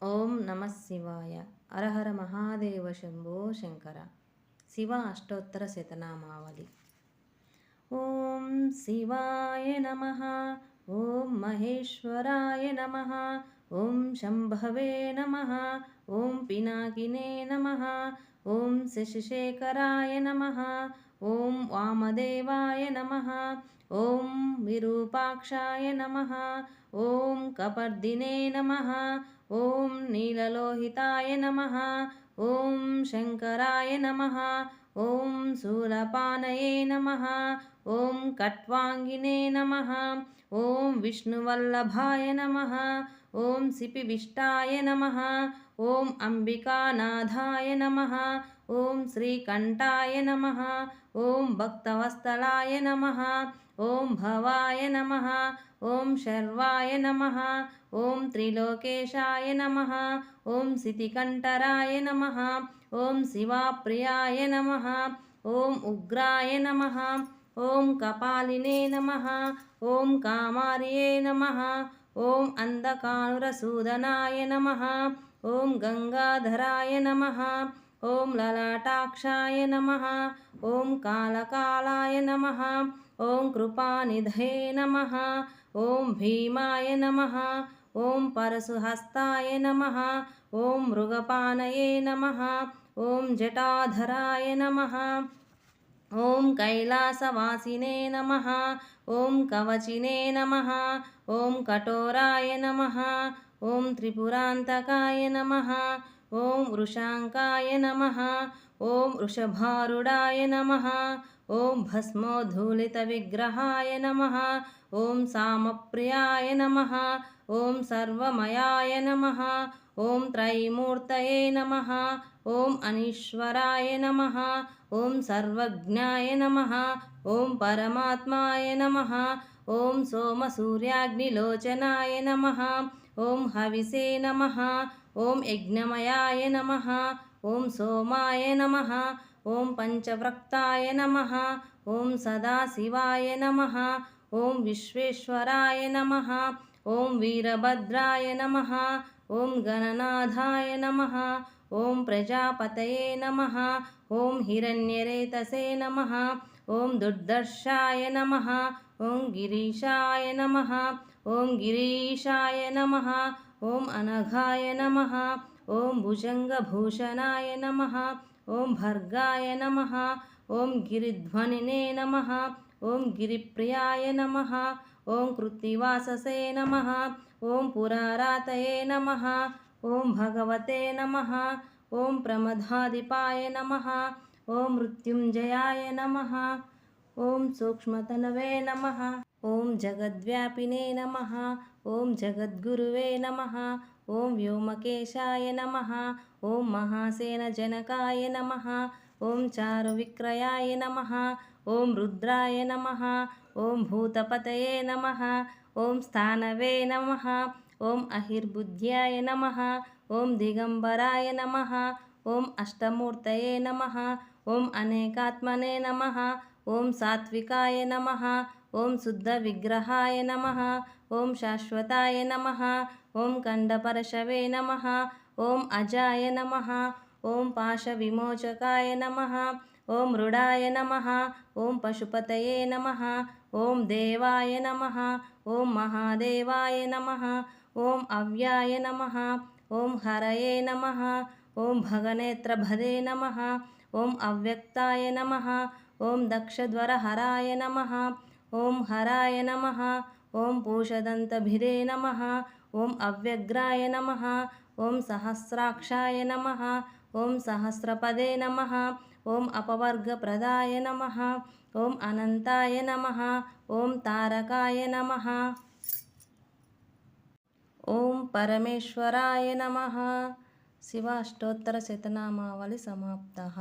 ఓం నమః శివాయ. హరహర మహాదేవ శంభో శంకర. శివ అష్టోత్తర శతనామావళి. ఓం శివాయ నమః. ఓం మహేశ్వరాయ నమః. ఓం శంభవే నమః. ఓం పినాకినే నమః. ఓం శశిశేఖరాయ నమః. ఓం వామదేవాయ నమః. ఓం విరూపాక్షాయ నమః. ఓం కపర్దినే నమః. ఓం నీలలోహితాయ నమః. ఓం శంకరాయ నమః. ఓం శూలపానయే నమః. ఓం కట్వాంగినే నమః. ఓం విష్ణువల్లభాయ నమః. ఓం సిపివిష్టాయ నమః. ఓం అంబికానాథాయ నమః. ఓం శ్రీకంఠాయ నమః. ఓం భక్తవత్సలాయ నమః. ఓం భవాయ నమః. ఓం శర్వాయ నమః. ఓం త్రిలోకేశాయ నమః. ఓం సితికంఠరాయ నమః. ఓం శివాప్రియాయ నమః. ఓం ఉగ్రాయ నమః. ఓం కపాలినే నమః. ఓం కామార్యే నమః. ఓం అంధకానురసూదనాయ నమః. ఓం గంగాధరాయ నమః. ఓం లలాటాక్షాయ నమః. ఓం కాళకాలాయ నమః. ఓం కృపానిధే నమః. ఓం భీమాయ నమః. ఓం పరశుహస్తాయ నమః. ఓం మృగపానయే నమః. ఓం జటాధరాయ నమః. ఓం కైలాసవాసినే నమః. ఓం కవచినే నమః. ఓం కఠోరాయ నమః. ఓం త్రిపురాంతకాయ నమః. ఓం వృషాంకాయ నమః. ఓం వృషభారుడాయ నమః. ఓం భస్మోద్ధూళిత విగ్రహాయ నమః. ఓం సామప్రియాయ నమః. ఓం సర్వమయాయ నమః. ఓం త్రైమూర్తయే నమః. ఓం అనీశ్వరాయ నమః. ఓం సర్వజ్ఞాయ నమః. ఓం పరమాత్మాయ నమః. ఓం సోమసూర్యాగ్నిలోచనాయ నమః. ఓం హవిసే నమః. ఓం యజ్ఞమయాయ నమః. ఓం సోమాయ నమః. ఓం పంచవ్రక్తాయ నమః. ఓం సదాశివాయ నమః. ఓం విశ్వేశ్వరాయ నమః. ఓం వీరభద్రాయ నమః. ఓం గణనాథాయ నమః. ఓం ప్రజాపతయే నమః. ఓం హిరణ్యరేతసే నమః. ఓం దుర్దర్శాయ నమః. ఓం గిరీశాయ నమః. ఓం గిరీశాయ నమః. ఓం అనఘాయ నమః. ఓం భుజంగభూషణాయ నమః. ఓం భర్గాయ నమః. ఓం గిరిధ్వనినే నమః. ఓం గిరిప్రియాయ నమః. ఓం కృత్తివాససే నమః. ఓం పురారాతయే నమః. ఓం భగవతే నమః. ఓం ప్రమదాధిపాయ నమః. ఓం మృత్యుంజయాయ నమః. ఓం సూక్ష్మతనవే నమః. ఓం జగద్వ్యాపినే నమః. ఓం జగద్గురువే నమః. ఓం వ్యోమకేశాయ నమః. ఓం మహాసేనజనకాయ నమః. ఓం చారువిక్రయాయ నమః. ఓం రుద్రాయ నమః. ఓం భూతపతయే నమః. ఓం స్థానవే నమః. ఓం అహిర్బుద్ధ్యాయ నమః. ఓం దిగంబరాయ నమః. ఓం అష్టమూర్తయే నమః. ఓం అనేకాత్మనే నమః. ఓం సాత్వికాయ నమః. ఓం శుద్ధ విగ్రహాయ నమః. ఓం శాశ్వతాయ నమః. ఓం కండపరశవే నమః. ఓం అజాయ నమః. ఓం పాశవిమోచకాయ నమః. ఓం మృడాయ నమః. ఓం పశుపతయే నమః. ఓం దేవాయ నమః. ఓం మహాదేవాయ నమః. ఓం అవ్యాయ నమః. ఓం హరయే నమః. ఓం భగనేత్రభదే నమః. ఓం అవ్యక్తాయ నమః. ఓం దక్షధ్వరహరాయ నమః. ఓం హరాయ నమః. ఓం పూషదంతభిదే నమః. ఓం అవ్యగ్రాయ నమః. ఓం సహస్రాక్షాయ నమః. ఓం సహస్రపదే నమః. ఓం అపవర్గప్రదాయ నమః. ఓం అనంతాయ నమః. ఓం తారకాయ నమః. ఓం పరమేశ్వరాయ నమః. శివ అష్టోత్తర శతనామావళి సమాప్తః.